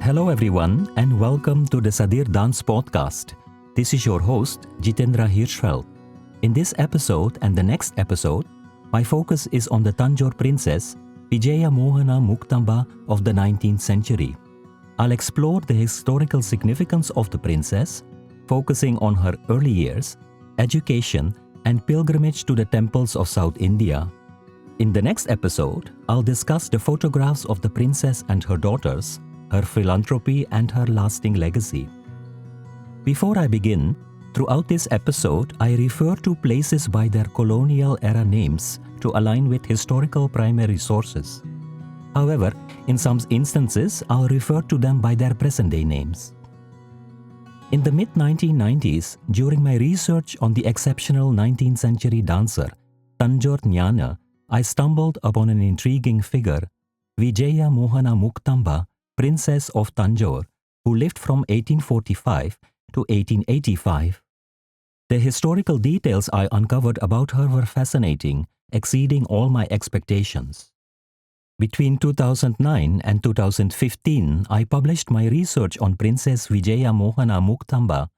Hello everyone and welcome to the Sathir Dance Podcast. This is your host Jeetendra Hirschfeld. In this episode and the next episode, my focus is on the Tanjore Princess Vijaya Mohana Muktamba of the 19th century. I'll explore the historical significance of the princess, focusing on her early years, education, and pilgrimage to the temples of South India. In the next episode, I'll discuss the photographs of the princess and her daughters, her philanthropy and her lasting legacy. Before I begin, throughout this episode, I refer to places by their colonial era names to align with historical primary sources. However, in some instances, I'll refer to them by their present-day names. In the mid-1990s, during my research on the exceptional 19th century dancer, Tanjore Nyana, I stumbled upon an intriguing figure, Vijaya Mohana Muktamba, Princess of Tanjore, who lived from 1845 to 1885. The historical details I uncovered about her were fascinating, exceeding all my expectations. Between 2009 and 2015, I published my research on Princess Vijaya Mohana Muktamba,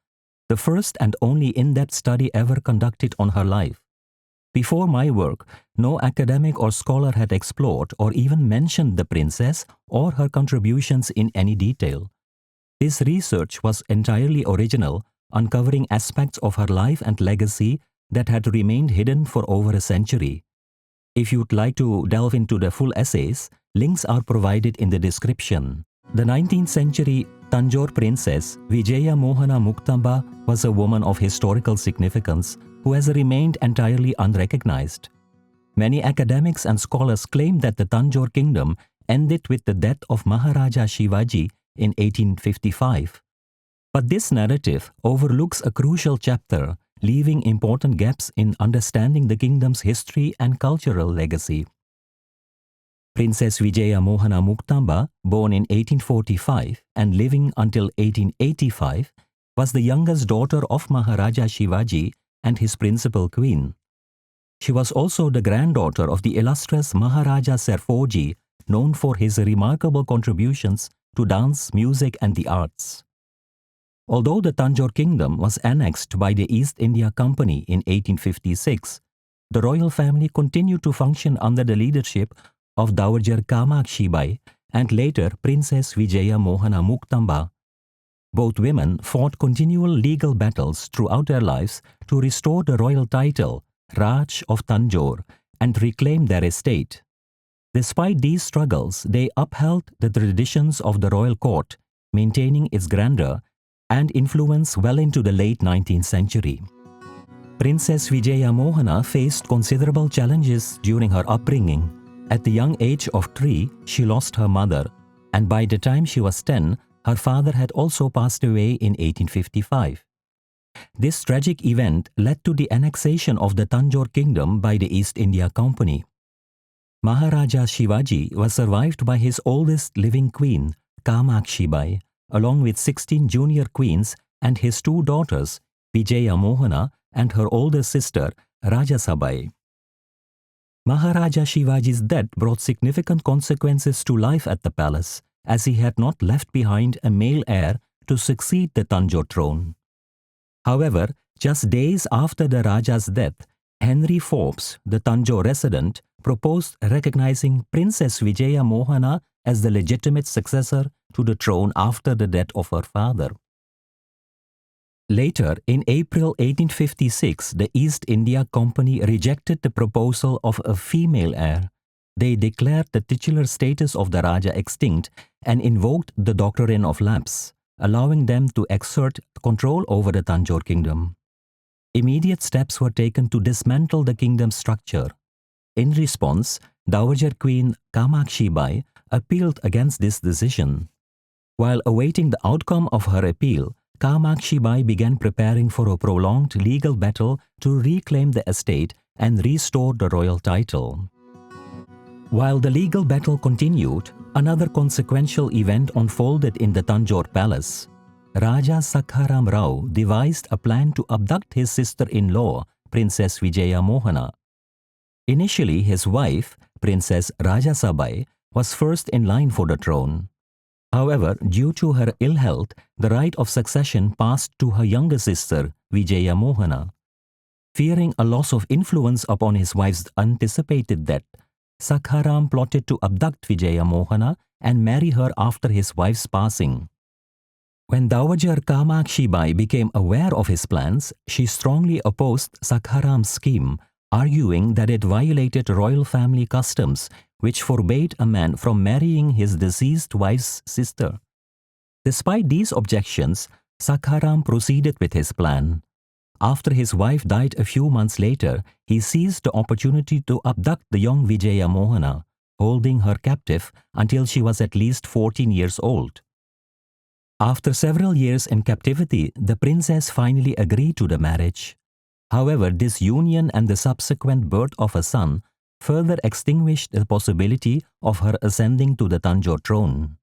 the first and only in-depth study ever conducted on her life. Before my work, no academic or scholar had explored or even mentioned the princess or her contributions in any detail. This research was entirely original, uncovering aspects of her life and legacy that had remained hidden for over a century. If you'd like to delve into the full essays, links are provided in the description. The 19th century Tanjore Princess Vijaya Mohana Muktamba was a woman of historical significance who has remained entirely unrecognized. Many academics and scholars claim that the Tanjore kingdom ended with the death of Maharaja Shivaji in 1855. But this narrative overlooks a crucial chapter, leaving important gaps in understanding the kingdom's history and cultural legacy. Princess Vijaya Mohana Muktamba, born in 1845 and living until 1885, was the youngest daughter of Maharaja Shivaji and his principal queen. She was also the granddaughter of the illustrious Maharaja Serfoji, known for his remarkable contributions to dance, music and the arts. Although the Tanjore kingdom was annexed by the East India Company in 1856, the royal family continued to function under the leadership of Dowager Kamakshi Bai and later Princess Vijaya Mohana Muktamba. Both women fought continual legal battles throughout their lives to restore the royal title, Raj of Tanjore, and reclaim their estate. Despite these struggles, they upheld the traditions of the royal court, maintaining its grandeur and influence well into the late 19th century. Princess Vijaya Mohana faced considerable challenges during her upbringing. At the young age of 3, she lost her mother, and by the time she was 10, her father had also passed away in 1855. This tragic event led to the annexation of the Tanjore kingdom by the East India Company. Maharaja Shivaji was survived by his oldest living queen, Kamakshi Bai, along with 16 junior queens and his 2 daughters, Vijaya Mohana and her older sister, Rajasabai. Maharaja Shivaji's death brought significant consequences to life at the palace, as he had not left behind a male heir to succeed the Tanjore throne. However, just days after the Raja's death, Henry Forbes, the Tanjore resident, proposed recognizing Princess Vijaya Mohana as the legitimate successor to the throne after the death of her father. Later, in April 1856, the East India Company rejected the proposal of a female heir. They declared the titular status of the Raja extinct and invoked the doctrine of lapse, allowing them to exert control over the Tanjore kingdom. Immediate steps were taken to dismantle the kingdom's structure. In response, Dowager Queen Kamakshi Bai appealed against this decision. While awaiting the outcome of her appeal, Kamakshi Bai began preparing for a prolonged legal battle to reclaim the estate and restore the royal title. While the legal battle continued, another consequential event unfolded in the Tanjore palace. Raja Sakharam Rao devised a plan to abduct his sister-in-law, Princess Vijaya Mohana. Initially, his wife, Princess Rajasabai, was first in line for the throne. However, due to her ill health, the right of succession passed to her younger sister, Vijaya Mohana. Fearing a loss of influence upon his wife's anticipated death, Sakharam plotted to abduct Vijaya Mohana and marry her after his wife's passing. When Dowager Kamakshi Bai became aware of his plans, she strongly opposed Sakharam's scheme, arguing that it violated royal family customs, which forbade a man from marrying his deceased wife's sister. Despite these objections, Sakharam proceeded with his plan. After his wife died a few months later, he seized the opportunity to abduct the young Vijaya Mohana, holding her captive until she was at least 14 years old. After several years in captivity, the princess finally agreed to the marriage. However, this union and the subsequent birth of a son further extinguished the possibility of her ascending to the Tanjore throne.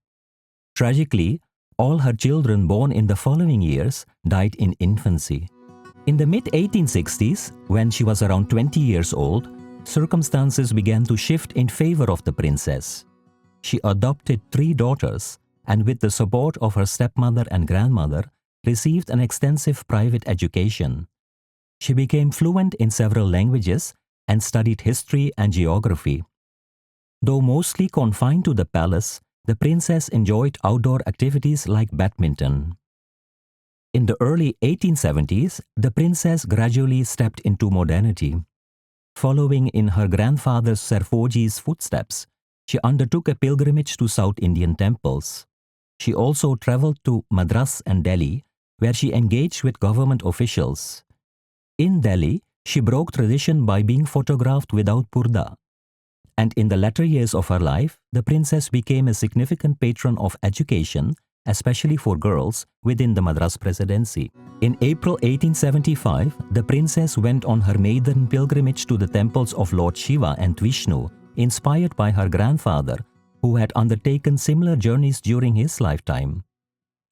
Tragically, all her children born in the following years died in infancy. In the mid-1860s, when she was around 20 years old, circumstances began to shift in favor of the princess. She adopted 3 daughters and, with the support of her stepmother and grandmother, received an extensive private education. She became fluent in several languages and studied history and geography. Though mostly confined to the palace, the princess enjoyed outdoor activities like badminton. In the early 1870s, the princess gradually stepped into modernity. Following in her grandfather Serfoji's footsteps, she undertook a pilgrimage to South Indian temples. She also traveled to Madras and Delhi, where she engaged with government officials. In Delhi, she broke tradition by being photographed without purda. And in the latter years of her life, the princess became a significant patron of education, especially for girls, within the Madras Presidency. In April 1875, the princess went on her maiden pilgrimage to the temples of Lord Shiva and Vishnu, inspired by her grandfather, who had undertaken similar journeys during his lifetime.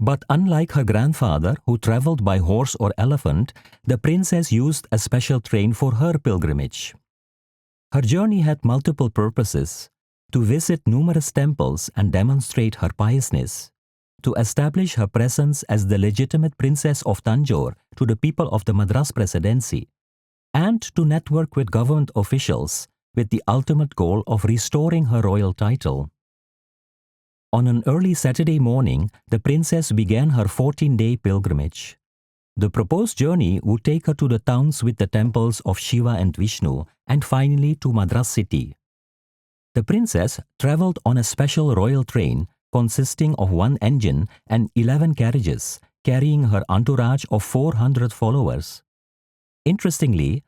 But unlike her grandfather, who travelled by horse or elephant, the princess used a special train for her pilgrimage. Her journey had multiple purposes: to visit numerous temples and demonstrate her piousness, to establish her presence as the legitimate princess of Tanjore to the people of the Madras Presidency, and to network with government officials with the ultimate goal of restoring her royal title. On an early Saturday morning, the princess began her 14-day pilgrimage. The proposed journey would take her to the towns with the temples of Shiva and Vishnu, and finally to Madras city. The princess travelled on a special royal train consisting of 1 engine and 11 carriages, carrying her entourage of 400 followers. Interestingly,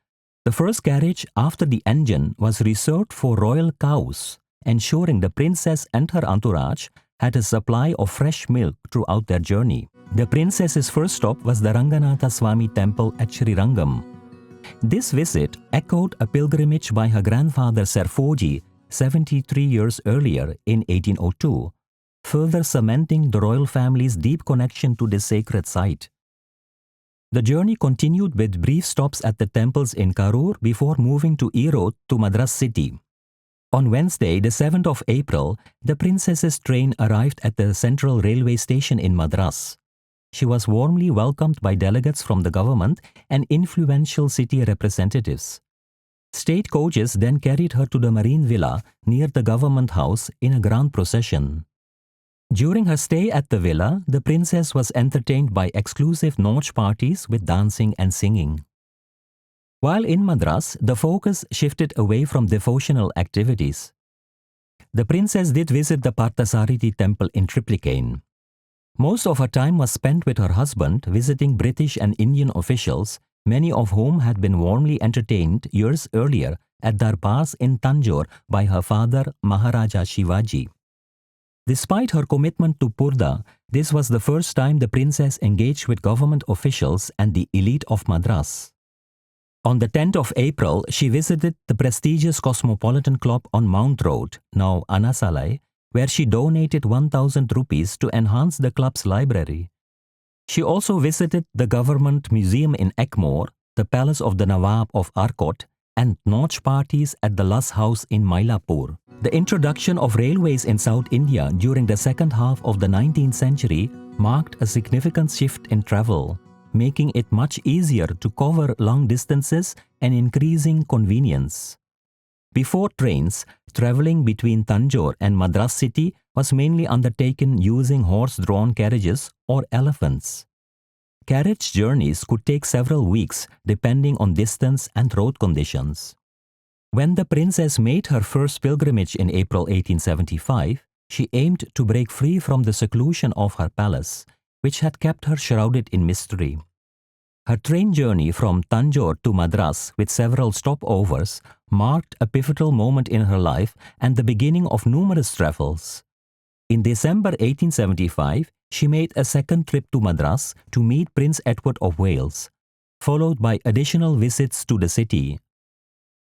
the first carriage after the engine was reserved for royal cows, ensuring the princess and her entourage had a supply of fresh milk throughout their journey. The princess's first stop was the Ranganatha Swami temple at Srirangam. This visit echoed a pilgrimage by her grandfather Serfoji 73 years earlier in 1802, further cementing the royal family's deep connection to this sacred site. The journey continued with brief stops at the temples in Karur before moving to Erode to Madras city. On Wednesday, the 7th of April, the princess's train arrived at the Central Railway Station in Madras. She was warmly welcomed by delegates from the government and influential city representatives. State coaches then carried her to the Marine Villa near the government house in a grand procession. During her stay at the villa, the princess was entertained by exclusive nautch parties with dancing and singing. While in Madras, the focus shifted away from devotional activities. The princess did visit the Parthasarathi temple in Triplicane. Most of her time was spent with her husband visiting British and Indian officials, many of whom had been warmly entertained years earlier at darbars in Tanjore by her father Maharaja Shivaji. Despite her commitment to Purda, this was the first time the princess engaged with government officials and the elite of Madras. On the 10th of April, she visited the prestigious Cosmopolitan Club on Mount Road, now Anasalai, where she donated 1,000 rupees to enhance the club's library. She also visited the Government Museum in Egmore, the Palace of the Nawab of Arcot, and nautch parties at the Luss House in Mylapore. The introduction of railways in South India during the second half of the 19th century marked a significant shift in travel, making it much easier to cover long distances and increasing convenience. Before trains, travelling between Tanjore and Madras city was mainly undertaken using horse-drawn carriages or elephants. Carriage journeys could take several weeks depending on distance and road conditions. When the princess made her first pilgrimage in April 1875, she aimed to break free from the seclusion of her palace, which had kept her shrouded in mystery. Her train journey from Tanjore to Madras with several stopovers marked a pivotal moment in her life and the beginning of numerous travels. In December 1875, she made a second trip to Madras to meet Prince Edward of Wales, followed by additional visits to the city.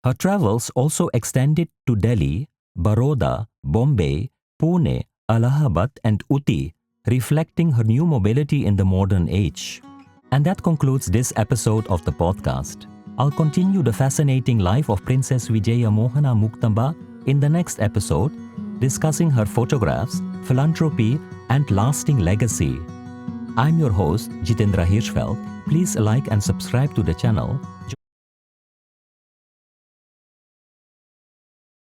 Her travels also extended to Delhi, Baroda, Bombay, Pune, Allahabad and Uti, reflecting her new mobility in the modern age. And that concludes this episode of the podcast. I'll continue the fascinating life of Princess Vijaya Mohana Muktamba in the next episode, discussing her photographs, philanthropy, and lasting legacy. I'm your host, Jeetendra Hirschfeld. Please like and subscribe to the channel.